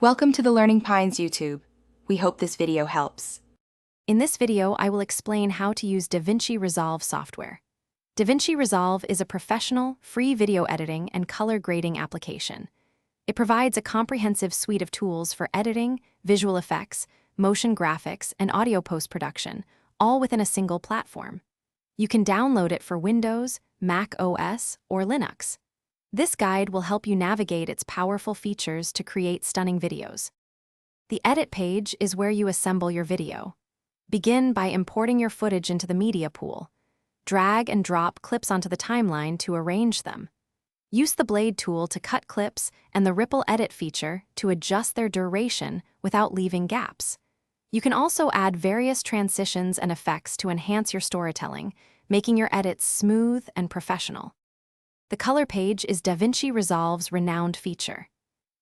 Welcome to the Learning Pines YouTube. We hope this video helps. In this video, I will explain how to use DaVinci Resolve software. DaVinci Resolve is a professional, free video editing and color grading application. It provides a comprehensive suite of tools for editing, visual effects, motion graphics, and audio post-production, all within a single platform. You can download it for Windows, Mac OS, or Linux. This guide will help you navigate its powerful features to create stunning videos. The Edit page is where you assemble your video. Begin by importing your footage into the media pool. Drag and drop clips onto the timeline to arrange them. Use the blade tool to cut clips and the ripple edit feature to adjust their duration without leaving gaps. You can also add various transitions and effects to enhance your storytelling, making your edits smooth and professional. The color page is DaVinci Resolve's renowned feature.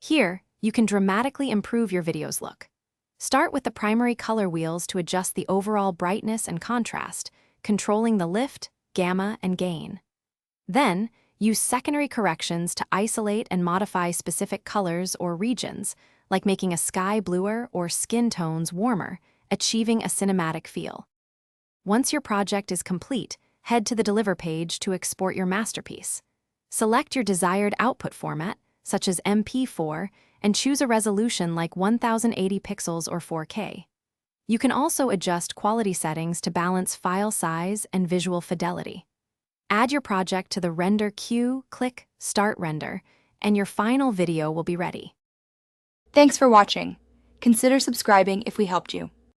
Here, you can dramatically improve your video's look. Start with the primary color wheels to adjust the overall brightness and contrast, controlling the lift, gamma, and gain. Then, use secondary corrections to isolate and modify specific colors or regions, like making a sky bluer or skin tones warmer, achieving a cinematic feel. Once your project is complete, head to the Deliver page to export your masterpiece. Select your desired output format, such as MP4, and choose a resolution like 1080 pixels or 4K. You can also adjust quality settings to balance file size and visual fidelity. Add your project to the render queue, click Start Render, and your final video will be ready. Thanks for watching. Consider subscribing if we helped you.